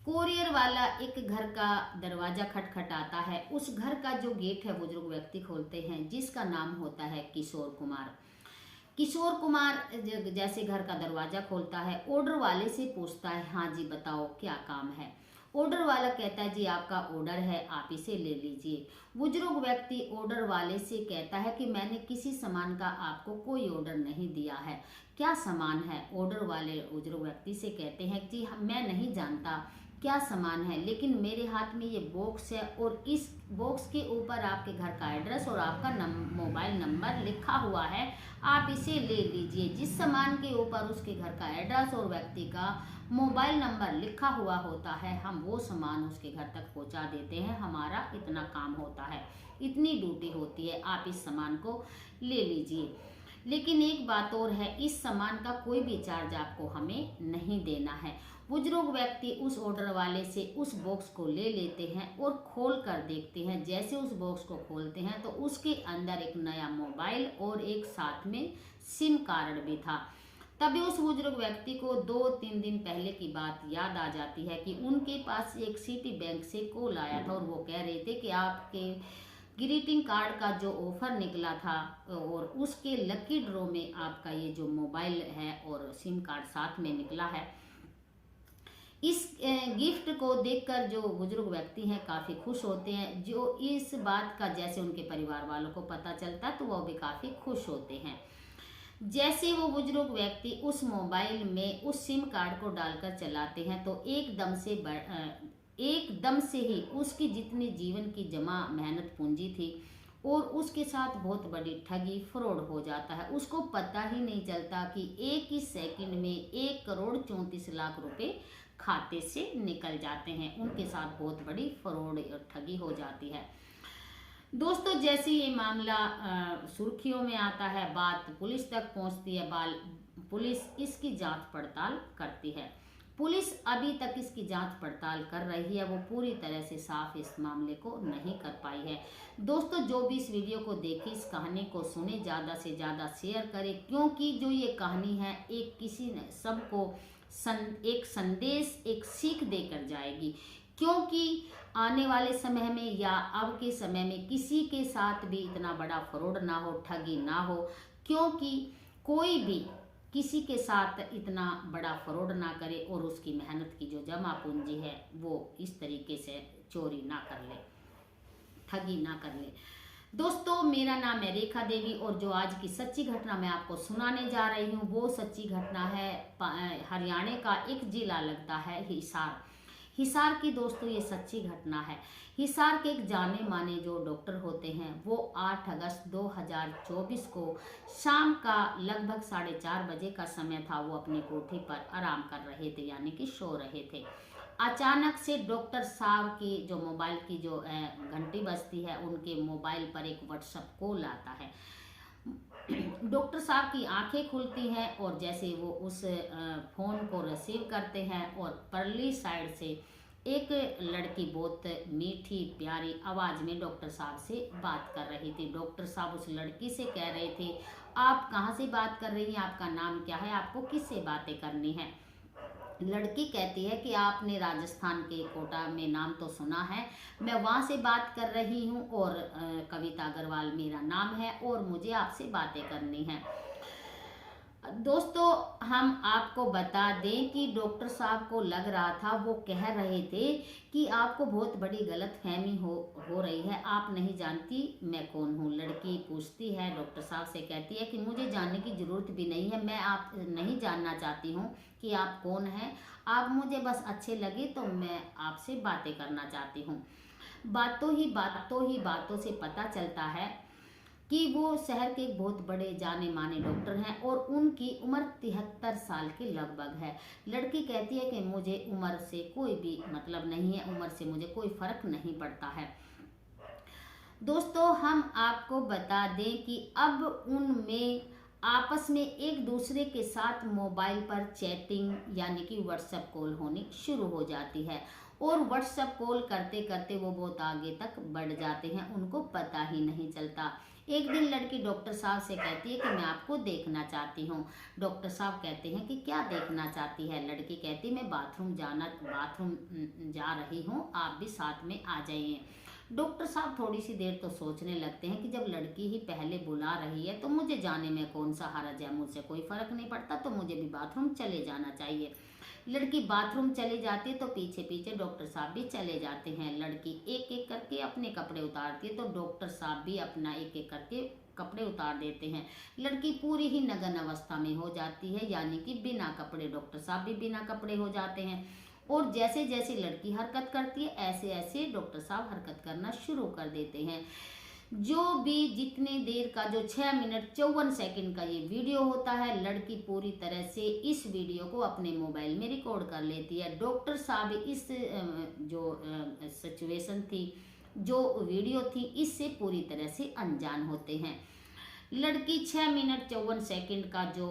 Courier वाला एक घर का दरवाजा खटखटाता है। उस घर का जो गेट है बुजुर्ग व्यक्ति खोलते हैं, जिसका नाम होता है किशोर कुमार। किशोर कुमार जैसे घर का दरवाजा खोलता है, ऑर्डर वाले से पूछता है, हाँ जी बताओ क्या काम है। ऑर्डर वाला कहता है, जी आपका ऑर्डर है, आप इसे ले लीजिए। बुजुर्ग व्यक्ति ऑर्डर वाले से कहता है कि मैंने किसी सामान का आपको कोई ऑर्डर नहीं दिया है, क्या सामान है। ऑर्डर वाले बुजुर्ग व्यक्ति से कहते हैं, जी मैं नहीं जानता क्या सामान है, लेकिन मेरे हाथ में ये बॉक्स है और इस बॉक्स के ऊपर आपके घर का एड्रेस और आपका मोबाइल नंबर लिखा हुआ है, आप इसे ले लीजिए। जिस सामान के ऊपर उसके घर का एड्रेस और व्यक्ति का मोबाइल नंबर लिखा हुआ होता है, हम वो सामान उसके घर तक पहुंचा देते हैं। हमारा इतना काम होता है, इतनी ड्यूटी होती है, आप इस सामान को ले लीजिए। लेकिन एक बात और है, इस सामान का कोई भी चार्ज आपको हमें नहीं देना है। बुजुर्ग व्यक्ति उस ऑर्डर वाले से उस बॉक्स को ले लेते हैं और खोल कर देखते हैं। जैसे उस बॉक्स को खोलते हैं तो उसके अंदर एक नया मोबाइल और एक साथ में सिम कार्ड भी था। तभी उस बुजुर्ग व्यक्ति को 2-3 दिन पहले की बात याद आ जाती है कि उनके पास एक सिटी बैंक से कॉल आया था और वो कह रहे थे कि आपके ग्रीटिंग कार्ड का जो ऑफर निकला था और उसके लकी ड्रॉ में आपका ये जो मोबाइल है और सिम कार्ड साथ में निकला है। इस गिफ्ट को देखकर जो बुजुर्ग व्यक्ति हैं काफ़ी खुश होते हैं। जो इस बात का जैसे उनके परिवार वालों को पता चलता है तो वो भी काफ़ी खुश होते हैं। जैसे वो बुजुर्ग व्यक्ति उस मोबाइल में उस सिम कार्ड को डालकर चलाते हैं तो एकदम से ही उसकी जितनी जीवन की जमा मेहनत पूंजी थी और उसके साथ बहुत बड़ी ठगी फ्रॉड हो जाता है। उसको पता ही नहीं चलता कि एक ही सेकंड में 1,34,00,000 रुपए खाते से निकल जाते हैं। उनके साथ बहुत बड़ी फ्रॉड और ठगी हो जाती है। दोस्तों, जैसे ये मामला सुर्खियों में आता है, बात पुलिस तक पहुंचती है, पुलिस इसकी जांच पड़ताल करती है। पुलिस अभी तक इसकी जांच पड़ताल कर रही है, वो पूरी तरह से साफ इस मामले को नहीं कर पाई है। दोस्तों, जो भी इस वीडियो को देखे, इस कहानी को सुने, ज़्यादा से ज़्यादा शेयर करें, क्योंकि जो ये कहानी है एक किसी ने सबको एक संदेश, एक सीख देकर जाएगी। क्योंकि आने वाले समय में या अब के समय में किसी के साथ भी इतना बड़ा फ्रॉड ना हो, ठगी ना हो, क्योंकि कोई भी किसी के साथ इतना बड़ा फ्रॉड ना करे और उसकी मेहनत की जो जमा पूंजी है वो इस तरीके से चोरी ना कर ले, ठगी ना कर ले। दोस्तों, मेरा नाम है रेखा देवी और जो आज की सच्ची घटना मैं आपको सुनाने जा रही हूँ वो सच्ची घटना है हरियाणा का एक जिला लगता है हिसार। हिसार की दोस्तों ये सच्ची घटना है। हिसार के एक जाने माने जो डॉक्टर होते हैं वो 8 अगस्त 2024 को शाम का लगभग 4:30 बजे का समय था। वो अपनी कोठी पर आराम कर रहे थे, यानी कि सो रहे थे। अचानक से डॉक्टर साहब की जो मोबाइल की जो घंटी बजती है, उनके मोबाइल पर एक व्हाट्सएप कॉल आता है। डॉक्टर साहब की आंखें खुलती हैं और जैसे वो उस फ़ोन को रिसीव करते हैं और परली साइड से एक लड़की बहुत मीठी प्यारी आवाज़ में डॉक्टर साहब से बात कर रही थी। डॉक्टर साहब उस लड़की से कह रहे थे, आप कहाँ से बात कर रही हैं, आपका नाम क्या है, आपको किससे बातें करनी है। लड़की कहती है कि आपने राजस्थान के कोटा में नाम तो सुना है, मैं वहाँ से बात कर रही हूँ और कविता अग्रवाल मेरा नाम है और मुझे आपसे बातें करनी है। दोस्तों, हम आपको बता दें कि डॉक्टर साहब को लग रहा था, वो कह रहे थे कि आपको बहुत बड़ी गलतफहमी हो रही है, आप नहीं जानती मैं कौन हूँ। लड़की पूछती है, डॉक्टर साहब से कहती है कि मुझे जानने की ज़रूरत भी नहीं है, मैं आप नहीं जानना चाहती हूँ कि आप कौन हैं, आप मुझे बस अच्छे लगे तो मैं आपसे बातें करना चाहती हूँ। बातों से पता चलता है कि वो शहर के एक बहुत बड़े जाने माने डॉक्टर हैं और उनकी उम्र 73 साल के लगभग है। लड़की कहती है कि मुझे उम्र से कोई भी मतलब नहीं है, उम्र से मुझे कोई फर्क नहीं पड़ता है। दोस्तों, हम आपको बता दें कि अब उनमें आपस में एक दूसरे के साथ मोबाइल पर चैटिंग यानी कि व्हाट्सएप कॉल होनी शुरू हो जाती है और व्हाट्सएप कॉल करते करते वो बहुत आगे तक बढ़ जाते हैं, उनको पता ही नहीं चलता। एक दिन लड़की डॉक्टर साहब से कहती है कि मैं आपको देखना चाहती हूँ। डॉक्टर साहब कहते हैं कि क्या देखना चाहती है। लड़की कहती मैं बाथरूम जा रही हूँ, आप भी साथ में आ जाइए। डॉक्टर साहब थोड़ी सी देर तो सोचने लगते हैं कि जब लड़की ही पहले बुला रही है तो मुझे जाने में कौन सा हर्ज है, मुझसे कोई फर्क नहीं पड़ता, तो मुझे भी बाथरूम चले जाना चाहिए। लड़की बाथरूम चली जाती है तो पीछे पीछे डॉक्टर साहब भी चले जाते हैं। लड़की एक एक करके अपने कपड़े उतारती है तो डॉक्टर साहब भी अपना एक एक करके कपड़े उतार देते हैं। लड़की पूरी ही नग्न अवस्था में हो जाती है, यानी कि बिना कपड़े। डॉक्टर साहब भी बिना कपड़े हो जाते हैं और जैसे जैसे लड़की हरकत करती है ऐसे ऐसे डॉक्टर साहब हरकत करना शुरू कर देते हैं। जो भी जितनी देर का जो 6 मिनट 54 सेकंड का ये वीडियो होता है, लड़की पूरी तरह से इस वीडियो को अपने मोबाइल में रिकॉर्ड कर लेती है। डॉक्टर साहब इस जो सिचुएशन थी, जो वीडियो थी, इससे पूरी तरह से अनजान होते हैं। लड़की 6 मिनट 54 सेकंड का जो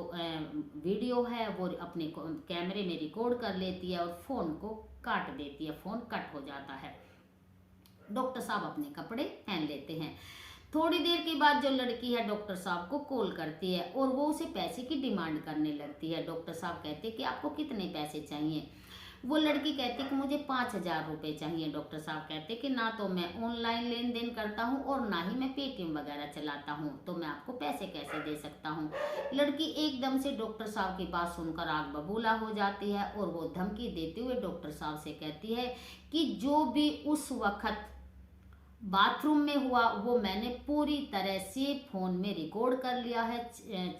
वीडियो है वो अपने कैमरे में रिकॉर्ड कर लेती है और फोन को काट देती है। फोन कट हो जाता है। डॉक्टर साहब अपने कपड़े पहन लेते हैं। थोड़ी देर के बाद जो लड़की है डॉक्टर साहब को कॉल करती है और वो उसे पैसे की डिमांड करने लगती है। डॉक्टर साहब कहते हैं कि आपको कितने पैसे चाहिए। वो लड़की कहती है कि मुझे 5,000 रुपये चाहिए। डॉक्टर साहब कहते हैं कि ना तो मैं ऑनलाइन लेन देन करता हूँ और ना ही मैं पेटीएम वगैरह चलाता हूँ, तो मैं आपको पैसे कैसे दे सकता हूँ। लड़की एकदम से डॉक्टर साहब की बात सुनकर आग बबूला हो जाती है और वो धमकी देते हुए डॉक्टर साहब से कहती है कि जो भी उस वक्त बाथरूम में हुआ वो मैंने पूरी तरह से फोन में रिकॉर्ड कर लिया है।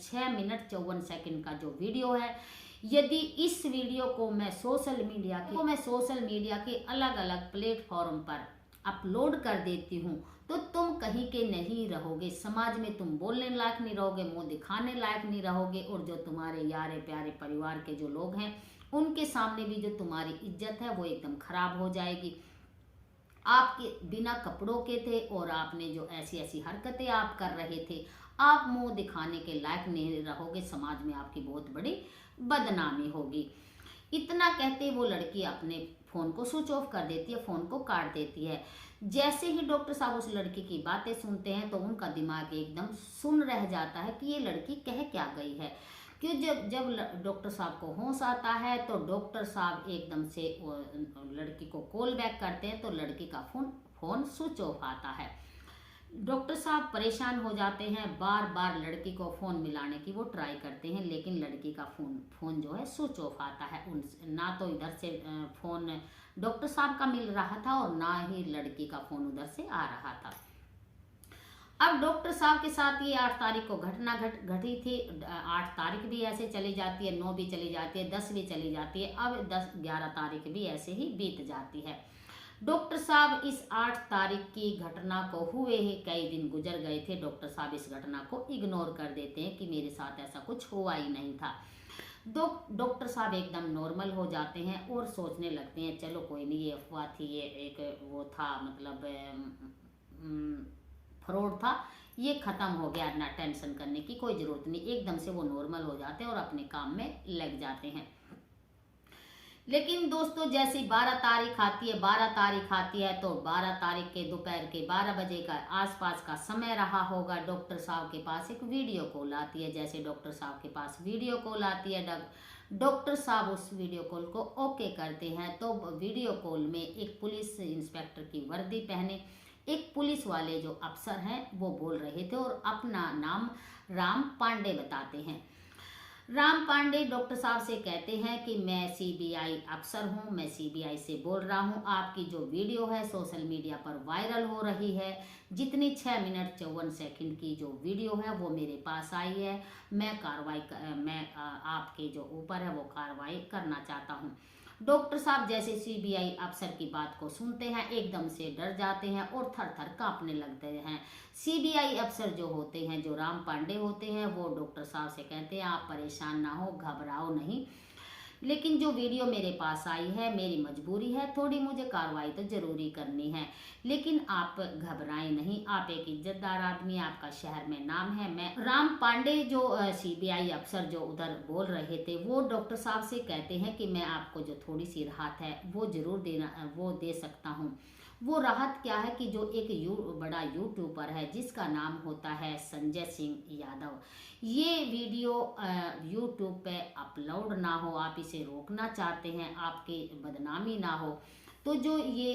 6 मिनट 54 सेकंड का जो वीडियो है, यदि इस वीडियो को मैं सोशल मीडिया के अलग अलग प्लेटफॉर्म पर अपलोड कर देती हूँ तो तुम कहीं के नहीं रहोगे, समाज में तुम बोलने लायक नहीं रहोगे, मुंह दिखाने लायक नहीं रहोगे, और जो तुम्हारे यारे प्यारे परिवार के जो लोग हैं उनके सामने भी जो तुम्हारी इज्जत है वो एकदम खराब हो जाएगी। आपके बिना कपड़ों के थे और आपने जो ऐसी ऐसी हरकतें आप कर रहे थे, आप मुंह दिखाने के लायक नहीं रहोगे, समाज में आपकी बहुत बड़ी बदनामी होगी। इतना कहते वो लड़की अपने फोन को स्विच ऑफ कर देती है, फोन को काट देती है। जैसे ही डॉक्टर साहब उस लड़की की बातें सुनते हैं तो उनका दिमाग एकदम सुन्न रह जाता है कि ये लड़की कह क्या गई है। क्यों जब जब डॉक्टर साहब को होश आता है तो डॉक्टर साहब एकदम से लड़की को कॉल बैक करते हैं तो लड़की का फोन स्विच ऑफ आता है। डॉक्टर साहब परेशान हो जाते हैं, बार बार लड़की को फ़ोन मिलाने की वो ट्राई करते हैं, लेकिन लड़की का फ़ोन जो है स्विच ऑफ आता है। ना तो इधर से फ़ोन डॉक्टर साहब का मिल रहा था और ना ही लड़की का फ़ोन उधर से आ रहा था। अब डॉक्टर साहब के साथ ये 8 तारीख को घटना घटी थी। 8 तारीख भी ऐसे चली जाती है, 9 भी चली जाती है, 10 भी चली जाती है, अब 10-11 तारीख भी ऐसे ही बीत जाती है। डॉक्टर साहब इस 8 तारीख की घटना को हुए ही कई दिन गुजर गए थे। डॉक्टर साहब इस घटना को इग्नोर कर देते हैं कि मेरे साथ ऐसा कुछ हुआ ही नहीं था। डॉक्टर साहब एकदम नॉर्मल हो जाते हैं और सोचने लगते हैं चलो कोई नहीं, ये अफवाह थी, ये एक वो था, मतलब फ्रॉड था, ये ख़त्म हो गया, ना टेंशन करने की कोई ज़रूरत नहीं। एकदम से वो नॉर्मल हो जाते हैं और अपने काम में लग जाते हैं। लेकिन दोस्तों जैसे 12 तारीख आती है तो 12 तारीख के दोपहर के 12 बजे का आसपास का समय रहा होगा। डॉक्टर साहब के पास एक वीडियो कॉल आती है। जैसे डॉक्टर साहब के पास वीडियो कॉल आती है, डॉक्टर साहब उस वीडियो कॉल को ओके करते हैं। तो वीडियो कॉल में एक पुलिस इंस्पेक्टर की वर्दी पहने एक पुलिस वाले जो अफसर हैं वो बोल रहे थे और अपना नाम राम पांडे बताते हैं। राम पांडे डॉक्टर साहब से कहते हैं कि मैं सीबीआई अफसर हूं, मैं सीबीआई से बोल रहा हूं, आपकी जो वीडियो है सोशल मीडिया पर वायरल हो रही है, जितनी 6 मिनट 54 सेकंड की जो वीडियो है वो मेरे पास आई है, मैं आपके जो ऊपर है वो कार्रवाई करना चाहता हूं। डॉक्टर साहब जैसे सीबीआई अफसर की बात को सुनते हैं एकदम से डर जाते हैं और थर थर कांपने लगते हैं। सीबीआई अफसर जो होते हैं, जो राम पांडे होते हैं, वो डॉक्टर साहब से कहते हैं आप परेशान ना हो, घबराओ नहीं। लेकिन जो वीडियो मेरे पास आई है, मेरी मजबूरी है, थोड़ी मुझे कार्रवाई तो ज़रूरी करनी है। लेकिन आप घबराएं नहीं, आप एक इज्जतदार आदमी, आपका शहर में नाम है। मैं राम पांडे जो CBI अफसर जो उधर बोल रहे थे, वो डॉक्टर साहब से कहते हैं कि मैं आपको जो थोड़ी सी राहत है वो ज़रूर वो दे सकता हूँ। वो राहत क्या है कि जो एक बड़ा यूट्यूबर है जिसका नाम होता है संजय सिंह यादव, ये वीडियो यूट्यूब पे अपलोड ना हो, आप इसे रोकना चाहते हैं, आपकी बदनामी ना हो, तो जो ये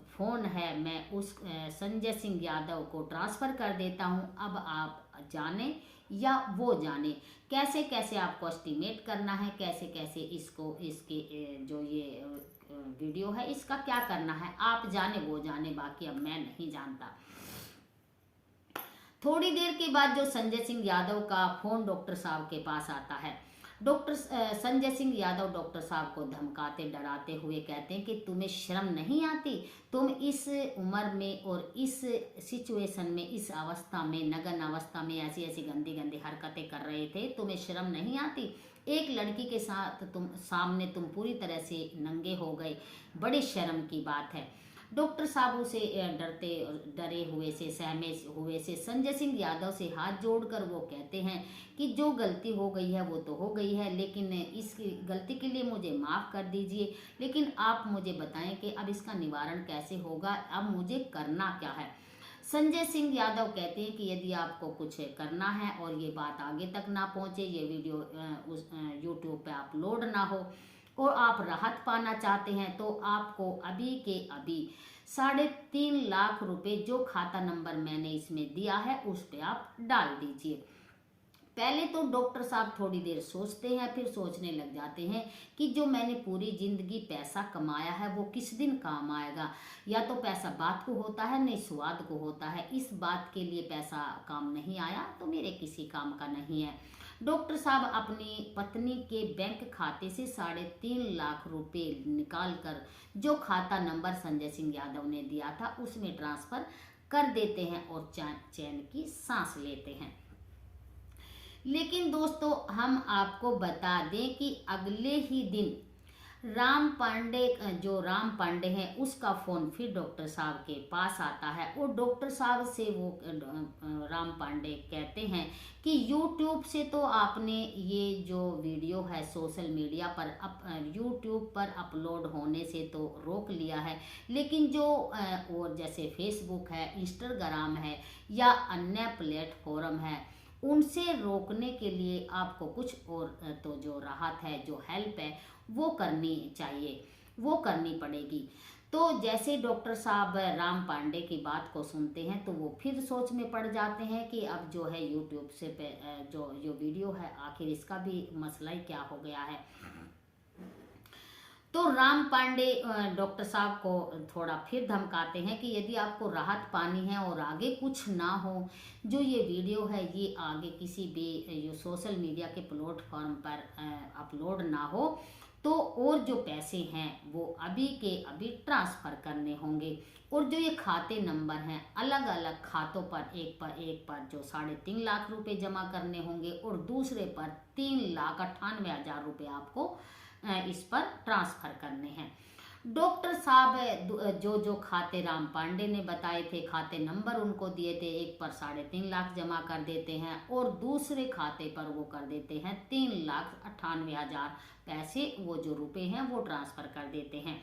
फ़ोन है मैं उस संजय सिंह यादव को ट्रांसफ़र कर देता हूँ। अब आप जाने या वो जाने कैसे कैसे आपको एस्टिमेट करना है, कैसे कैसे इसको इसके जो ये वीडियो है इसका क्या करना है, आप जाने वो जाने, बाकी अब मैं नहीं जानता। थोड़ी देर के बाद जो संजय सिंह यादव का फ़ोन डॉक्टर साहब के पास आता है, डॉक्टर संजय सिंह यादव डॉक्टर साहब को धमकाते डराते हुए कहते हैं कि तुम्हें शर्म नहीं आती, तुम इस उम्र में और इस सिचुएशन में, इस अवस्था में, नग्न अवस्था में ऐसी ऐसी गंदी गंदी हरकतें कर रहे थे, तुम्हें शर्म नहीं आती? एक लड़की के साथ तुम पूरी तरह से नंगे हो गए, बड़ी शर्म की बात है। डॉक्टर साहब उसे डरे हुए से, सहमे हुए से संजय सिंह यादव से हाथ जोड़कर वो कहते हैं कि जो गलती हो गई है वो तो हो गई है, लेकिन इसकी गलती के लिए मुझे माफ़ कर दीजिए, लेकिन आप मुझे बताएं कि अब इसका निवारण कैसे होगा, अब मुझे करना क्या है। संजय सिंह यादव कहते हैं कि यदि आपको कुछ करना है और ये बात आगे तक ना पहुंचे, ये वीडियो उस यूट्यूब पे अपलोड ना हो और आप राहत पाना चाहते हैं, तो आपको अभी के अभी 3.5 लाख रुपए जो खाता नंबर मैंने इसमें दिया है उस पर आप डाल दीजिए। पहले तो डॉक्टर साहब थोड़ी देर सोचते हैं, फिर सोचने लग जाते हैं कि जो मैंने पूरी जिंदगी पैसा कमाया है वो किस दिन काम आएगा। या तो पैसा बात को होता है, नहीं स्वाद को होता है। इस बात के लिए पैसा काम नहीं आया तो मेरे किसी काम का नहीं है। डॉक्टर साहब अपनी पत्नी के बैंक खाते से 3.5 लाख रुपए निकाल कर जो खाता नंबर संजय सिंह यादव ने दिया था उसमें ट्रांसफर कर देते हैं और चैन की सांस लेते हैं। लेकिन दोस्तों हम आपको बता दें कि अगले ही दिन राम पांडे हैं उसका फ़ोन फिर डॉक्टर साहब के पास आता है और डॉक्टर साहब से वो राम पांडे कहते हैं कि यूट्यूब से तो आपने ये जो वीडियो है सोशल मीडिया पर यूट्यूब पर अपलोड होने से तो रोक लिया है, लेकिन जो और जैसे फेसबुक है, इंस्टाग्राम है या अन्य प्लेटफॉर्म है उनसे रोकने के लिए आपको कुछ और तो जो राहत है, जो हेल्प है वो करनी चाहिए, वो करनी पड़ेगी। तो जैसे डॉक्टर साहब राम पांडे की बात को सुनते हैं तो वो फिर सोच में पड़ जाते हैं कि अब जो है यूट्यूब से जो वीडियो है आखिर इसका भी मसला ही क्या हो गया है। तो राम पांडे डॉक्टर साहब को थोड़ा फिर धमकाते हैं कि यदि आपको राहत पानी है और आगे कुछ ना हो, जो ये वीडियो है ये आगे किसी भी सोशल मीडिया के प्लेटफॉर्म पर अपलोड ना हो, तो और जो पैसे हैं वो अभी के अभी ट्रांसफ़र करने होंगे। और जो ये खाते नंबर हैं अलग अलग खातों पर एक पर जो 3.5 लाख रुपए जमा करने होंगे और दूसरे पर 3,98,000 रुपये आपको इस पर ट्रांसफ़र करने हैं। डॉक्टर साहब जो खाते राम पांडे ने बताए थे, खाते नंबर उनको दिए थे, एक पर 3.5 लाख जमा कर देते हैं और दूसरे खाते पर वो कर देते हैं 3,98,000 पैसे, वो जो रुपए हैं वो ट्रांसफ़र कर देते हैं।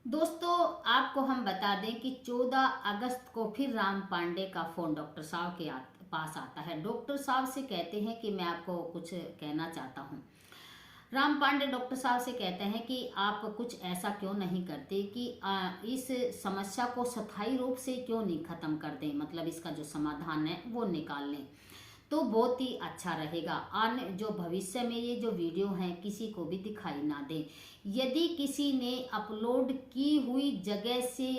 दोस्तों आपको हम बता दें कि 14 अगस्त को फिर राम पांडे का फ़ोन डॉक्टर साहब के पास आता है। डॉक्टर साहब से कहते हैं कि मैं आपको कुछ कहना चाहता हूँ। राम पांडे डॉक्टर साहब से कहते हैं कि आप कुछ ऐसा क्यों नहीं करते कि इस समस्या को स्थायी रूप से क्यों नहीं ख़त्म कर दें, मतलब इसका जो समाधान है वो निकाल लें तो बहुत ही अच्छा रहेगा। आने जो भविष्य में ये जो वीडियो हैं किसी को भी दिखाई ना दें। यदि किसी ने अपलोड की हुई जगह से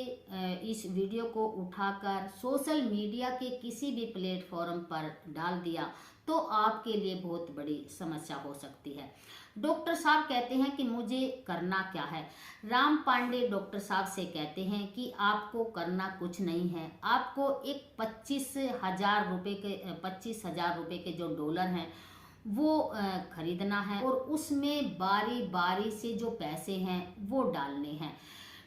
इस वीडियो को उठाकर सोशल मीडिया के किसी भी प्लेटफॉर्म पर डाल दिया तो आपके लिए बहुत बड़ी समस्या हो सकती है। डॉक्टर साहब कहते हैं कि मुझे करना क्या है। राम पांडे डॉक्टर साहब से कहते हैं कि आपको करना कुछ नहीं है, आपको एक 25,000 रुपये के जो डॉलर हैं वो खरीदना है और उसमें बारी बारी से जो पैसे हैं वो डालने हैं।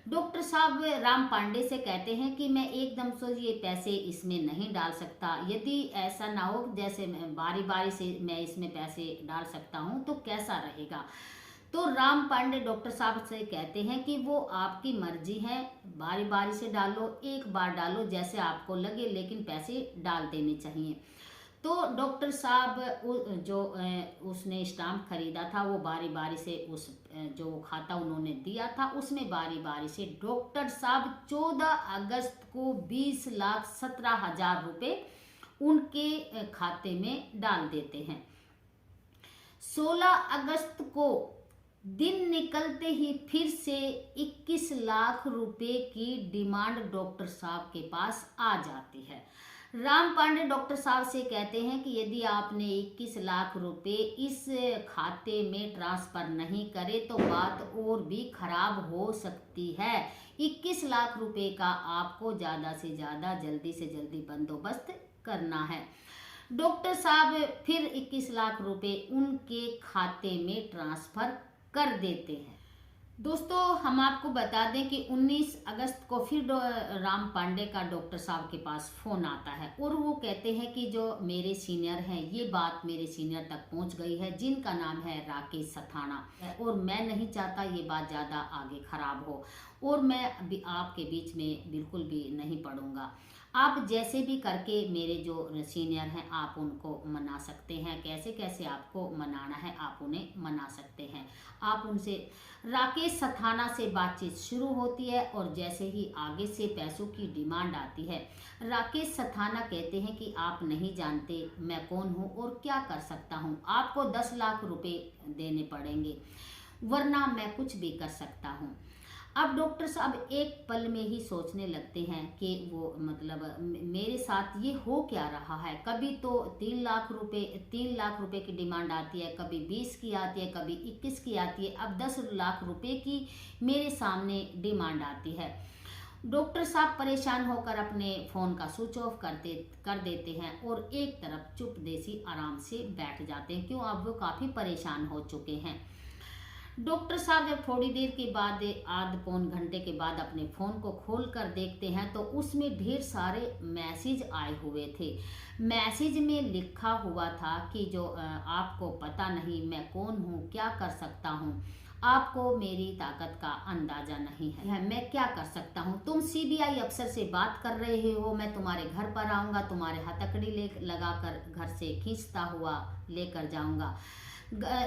डॉक्टर साहब राम पांडे से कहते हैं कि मैं एकदम से ये पैसे इसमें नहीं डाल सकता, यदि ऐसा ना हो जैसे मैं बारी बारी से मैं इसमें पैसे डाल सकता हूँ तो कैसा रहेगा। तो राम पांडे डॉक्टर साहब से कहते हैं कि वो आपकी मर्जी है, बारी बारी से डालो, एक बार डालो जैसे आपको लगे, लेकिन पैसे डाल देने चाहिए। तो डॉक्टर साहब जो उसने स्टाम्प खरीदा था वो बारी बारी से उस जो खाता उन्होंने दिया था उसमें बारी बारी से डॉक्टर साहब 14 अगस्त को 20,17,000 रुपये उनके खाते में डाल देते हैं। 16 अगस्त को दिन निकलते ही फिर से 21 लाख रुपए की डिमांड डॉक्टर साहब के पास आ जाती है। राम पांडे डॉक्टर साहब से कहते हैं कि यदि आपने 21 लाख रुपए इस खाते में ट्रांसफर नहीं करे तो बात और भी खराब हो सकती है। 21 लाख रुपए का आपको ज़्यादा से ज़्यादा जल्दी से जल्दी बंदोबस्त करना है। डॉक्टर साहब फिर 21 लाख रुपए उनके खाते में ट्रांसफर कर देते हैं। दोस्तों हम आपको बता दें कि 19 अगस्त को फिर राम पांडे का डॉक्टर साहब के पास फ़ोन आता है और वो कहते हैं कि जो मेरे सीनियर हैं, ये बात मेरे सीनियर तक पहुंच गई है जिनका नाम है राकेश सथाना, और मैं नहीं चाहता ये बात ज़्यादा आगे ख़राब हो और मैं अभी आपके बीच में बिल्कुल भी नहीं पड़ूंगा। आप जैसे भी करके मेरे जो सीनियर हैं आप उनको मना सकते हैं, कैसे कैसे आपको मनाना है आप उन्हें मना सकते हैं। आप उनसे राकेश सथाना से बातचीत शुरू होती है और जैसे ही आगे से पैसों की डिमांड आती है, राकेश सथाना कहते हैं कि आप नहीं जानते मैं कौन हूँ और क्या कर सकता हूँ, आपको 10 लाख रुपए देने पड़ेंगे वरना मैं कुछ भी कर सकता हूँ। अब डॉक्टर साहब एक पल में ही सोचने लगते हैं कि वो मतलब मेरे साथ ये हो क्या रहा है। कभी तो 3 लाख रुपए की डिमांड आती है, कभी 20 की आती है, कभी 21 की आती है, अब 10 लाख रुपए की मेरे सामने डिमांड आती है। डॉक्टर साहब परेशान होकर अपने फ़ोन का स्विच ऑफ कर देते हैं और एक तरफ चुप देसी आराम से बैठ जाते हैं। क्यों, अब वो काफ़ी परेशान हो चुके हैं। डॉक्टर साहब जब थोड़ी देर के बाद आध पौन घंटे के बाद अपने फ़ोन को खोल कर देखते हैं तो उसमें ढेर सारे मैसेज आए हुए थे। मैसेज में लिखा हुआ था कि जो आपको पता नहीं मैं कौन हूँ, क्या कर सकता हूँ, आपको मेरी ताकत का अंदाज़ा नहीं है, मैं क्या कर सकता हूँ। तुम सीबीआई अफसर से बात कर रहे हो, मैं तुम्हारे घर पर आऊँगा, तुम्हारे हथकड़ी लगा कर घर से खींचता हुआ लेकर जाऊँगा।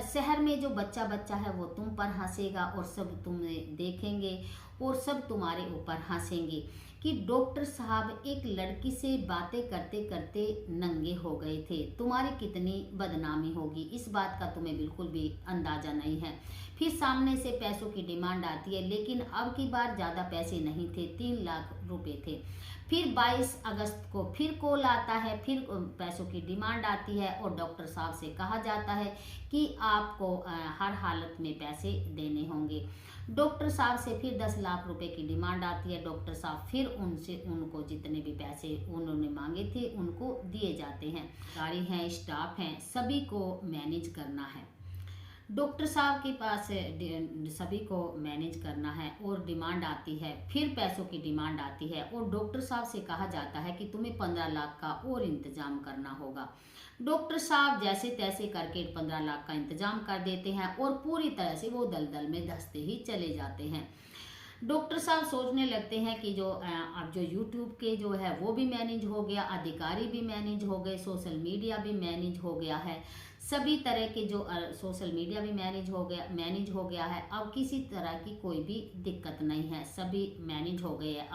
शहर में जो बच्चा बच्चा है वो तुम पर हंसेगा और सब तुम्हें देखेंगे और सब तुम्हारे ऊपर हंसेंगे कि डॉक्टर साहब एक लड़की से बातें करते करते नंगे हो गए थे, तुम्हारी कितनी बदनामी होगी इस बात का तुम्हें बिल्कुल भी अंदाज़ा नहीं है। फिर सामने से पैसों की डिमांड आती है, लेकिन अब की बार ज़्यादा पैसे नहीं थे, 3 लाख रुपए थे। फिर 22 अगस्त को फिर कॉल आता है, फिर पैसों की डिमांड आती है और डॉक्टर साहब से कहा जाता है कि आपको हर हालत में पैसे देने होंगे। डॉक्टर साहब से फिर 10 लाख रुपए की डिमांड आती है। डॉक्टर साहब फिर उनको जितने भी पैसे उन्होंने मांगे थे उनको दिए जाते हैं। गाड़ी हैं, स्टाफ हैं, सभी को मैनेज करना है। डॉक्टर साहब के पास सभी को मैनेज करना है और डिमांड आती है, फिर पैसों की डिमांड आती है और डॉक्टर साहब से कहा जाता है कि तुम्हें 15 लाख का और इंतजाम करना होगा। डॉक्टर साहब जैसे तैसे करके 15 लाख का इंतजाम कर देते हैं और पूरी तरह से वो दलदल में धंसते ही चले जाते हैं। डॉक्टर साहब सोचने लगते हैं कि जो अब जो यूट्यूब के जो है वो भी मैनेज हो गया, अधिकारी भी मैनेज हो गए, सोशल मीडिया भी मैनेज हो गया है, सभी तरह के जो सोशल मीडिया भी मैनेज हो गया है। अब किसी तरह की कोई भी दिक्कत नहीं है, सभी मैनेज हो गए हैं।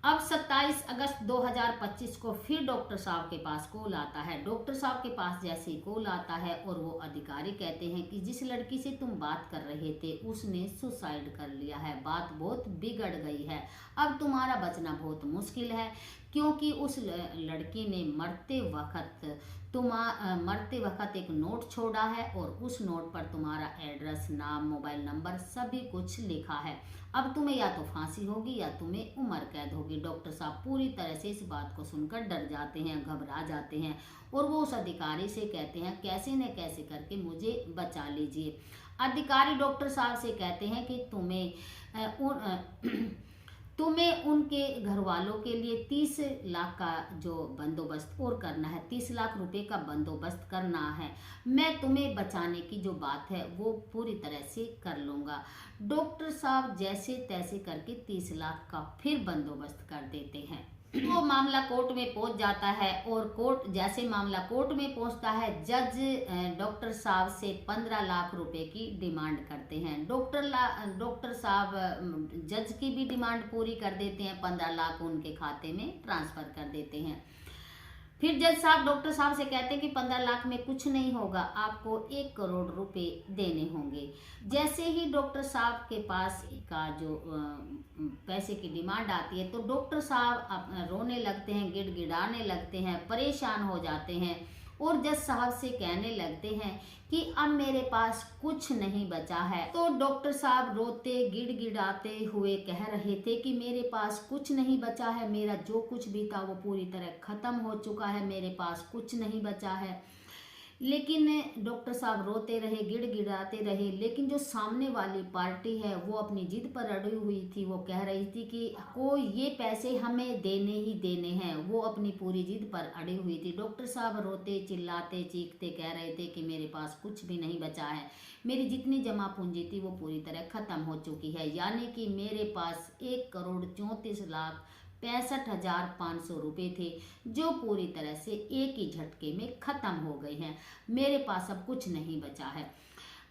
अब 27 अगस्त 2025 को फिर डॉक्टर साहब के पास कॉल आता है। डॉक्टर साहब के पास जैसे ही कॉल आता है और वो अधिकारी कहते हैं कि जिस लड़की से तुम बात कर रहे थे उसने सुसाइड कर लिया है, बात बहुत बिगड़ गई है, अब तुम्हारा बचना बहुत मुश्किल है क्योंकि उस लड़की ने मरते वक्त एक नोट छोड़ा है और उस नोट पर तुम्हारा एड्रेस, नाम, मोबाइल नंबर सभी कुछ लिखा है। अब तुम्हें या तो फांसी होगी या तुम्हें उम्र कैद होगी। डॉक्टर साहब पूरी तरह से इस बात को सुनकर डर जाते हैं, घबरा जाते हैं और वो उस अधिकारी से कहते हैं कैसे न कैसे करके मुझे बचा लीजिए। अधिकारी डॉक्टर साहब से कहते हैं कि तुम्हें उनके घर वालों के लिए 30 लाख का जो बंदोबस्त और करना है, 30 लाख रुपए का बंदोबस्त करना है। मैं तुम्हें बचाने की जो बात है वो पूरी तरह से कर लूँगा। डॉक्टर साहब जैसे तैसे करके 30 लाख का फिर बंदोबस्त कर देते हैं। वो मामला कोर्ट में पहुंच जाता है और जैसे मामला कोर्ट में पहुंचता है, जज डॉक्टर साहब से 15 लाख रुपए की डिमांड करते हैं। डॉक्टर साहब जज की भी डिमांड पूरी कर देते हैं, 15 लाख उनके खाते में ट्रांसफर कर देते हैं। फिर जज साहब डॉक्टर साहब से कहते हैं कि 15 लाख में कुछ नहीं होगा, आपको 1 करोड़ रुपए देने होंगे। जैसे ही डॉक्टर साहब के पास का जो पैसे की डिमांड आती है तो डॉक्टर साहब रोने लगते हैं, गिड़गिड़ाने लगते हैं, परेशान हो जाते हैं और जज साहब से कहने लगते हैं कि अब मेरे पास कुछ नहीं बचा है। तो डॉक्टर साहब रोते गिड़गिड़ाते हुए कह रहे थे कि मेरे पास कुछ नहीं बचा है, मेरा जो कुछ भी था वो पूरी तरह खत्म हो चुका है, मेरे पास कुछ नहीं बचा है। लेकिन डॉक्टर साहब रोते रहे, गिड़गिड़ाते रहे, लेकिन जो सामने वाली पार्टी है वो अपनी जिद पर अड़ी हुई थी। वो कह रही थी कि को ये पैसे हमें देने ही देने हैं, वो अपनी पूरी जिद पर अड़ी हुई थी। डॉक्टर साहब रोते चिल्लाते चीखते कह रहे थे कि मेरे पास कुछ भी नहीं बचा है, मेरी जितनी जमा पूंजी थी वो पूरी तरह खत्म हो चुकी है, यानी कि मेरे पास 1,34,65,500 रुपये थे जो पूरी तरह से एक ही झटके में खत्म हो गए हैं, मेरे पास अब कुछ नहीं बचा है।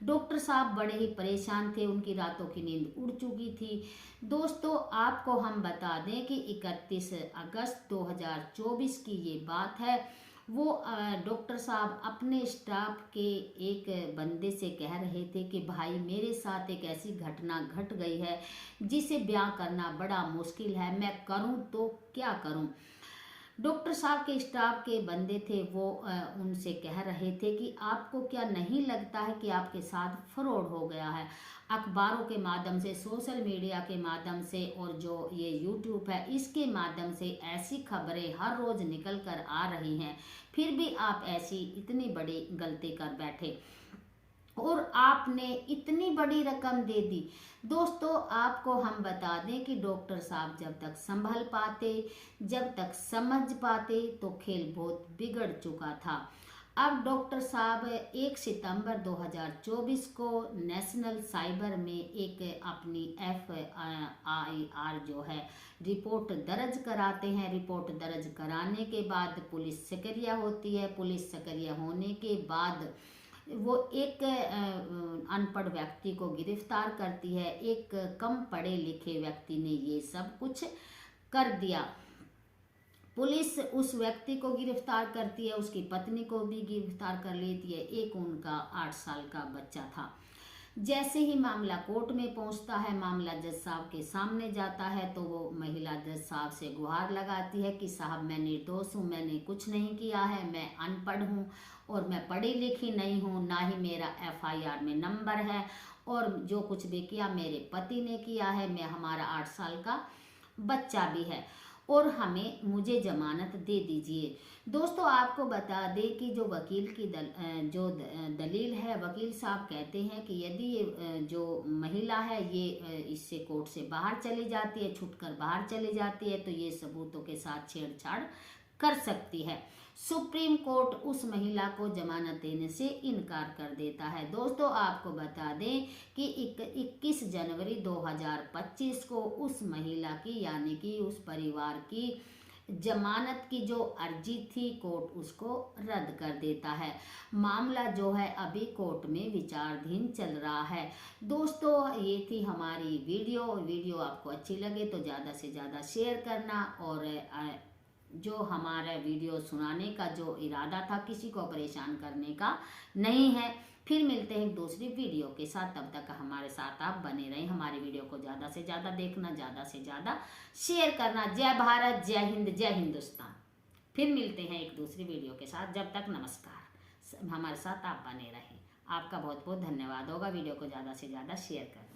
डॉक्टर साहब बड़े ही परेशान थे, उनकी रातों की नींद उड़ चुकी थी। दोस्तों आपको हम बता दें कि 31 अगस्त 2024 की ये बात है। वो डॉक्टर साहब अपने स्टाफ के एक बंदे से कह रहे थे कि भाई मेरे साथ एक ऐसी घटना घट गई है जिसे बयां करना बड़ा मुश्किल है, मैं करूं तो क्या करूं। डॉक्टर साहब के स्टाफ के बंदे थे, वो उनसे कह रहे थे कि आपको क्या नहीं लगता है कि आपके साथ फ्रॉड हो गया है। अखबारों के माध्यम से, सोशल मीडिया के माध्यम से और जो ये यूट्यूब है इसके माध्यम से ऐसी खबरें हर रोज निकल कर आ रही हैं, फिर भी आप ऐसी इतनी बड़ी गलती कर बैठे और आपने इतनी बड़ी रकम दे दी। दोस्तों आपको हम बता दें कि डॉक्टर साहब जब तक संभल पाते, जब तक समझ पाते तो खेल बहुत बिगड़ चुका था। अब डॉक्टर साहब 1 सितंबर 2024 को नेशनल साइबर में एक अपनी FIR जो है रिपोर्ट दर्ज कराते हैं। रिपोर्ट दर्ज कराने के बाद पुलिस सक्रिय होती है। पुलिस सक्रिय होने के बाद वो एक अनपढ़ व्यक्ति को गिरफ्तार करती है। एक कम पढ़े लिखे व्यक्ति ने ये सब कुछ कर दिया। पुलिस उस व्यक्ति को गिरफ्तार करती है, उसकी पत्नी को भी गिरफ्तार कर लेती है, एक उनका 8 साल का बच्चा था। जैसे ही मामला कोर्ट में पहुंचता है, मामला जज साहब के सामने जाता है तो वो महिला जज साहब से गुहार लगाती है कि साहब मैं निर्दोष हूँ, मैंने कुछ नहीं किया है, मैं अनपढ़ हूँ और मैं पढ़ी लिखी नहीं हूँ, ना ही मेरा FIR में नंबर है और जो कुछ भी किया मेरे पति ने किया है, मैं हमारा 8 साल का बच्चा भी है और मुझे जमानत दे दीजिए। दोस्तों आपको बता दें कि जो वकील की दलील है, वकील साहब कहते हैं कि यदि ये जो महिला है ये इससे कोर्ट से बाहर चली जाती है, छूटकर बाहर चली जाती है तो ये सबूतों के साथ छेड़छाड़ कर सकती है। सुप्रीम कोर्ट उस महिला को जमानत देने से इनकार कर देता है। दोस्तों आपको बता दें कि 21 जनवरी 2025 को उस महिला की यानी कि उस परिवार की जमानत की जो अर्जी थी कोर्ट उसको रद्द कर देता है। मामला जो है अभी कोर्ट में विचाराधीन चल रहा है। दोस्तों ये थी हमारी वीडियो आपको अच्छी लगे तो ज़्यादा से ज़्यादा शेयर करना और जो हमारा वीडियो सुनाने का जो इरादा था किसी को परेशान करने का नहीं है। फिर मिलते हैं एक दूसरी वीडियो के साथ, तब तक हमारे साथ आप बने रहें। हमारी वीडियो को ज़्यादा से ज़्यादा देखना, ज़्यादा से ज़्यादा शेयर करना। जय भारत, जय हिंद, जय हिंदुस्तान। फिर मिलते हैं एक दूसरी वीडियो के साथ, जब तक नमस्कार। हमारे साथ आप बने रहें। आपका बहुत बहुत धन्यवाद होगा वीडियो को ज़्यादा से ज़्यादा शेयर करना।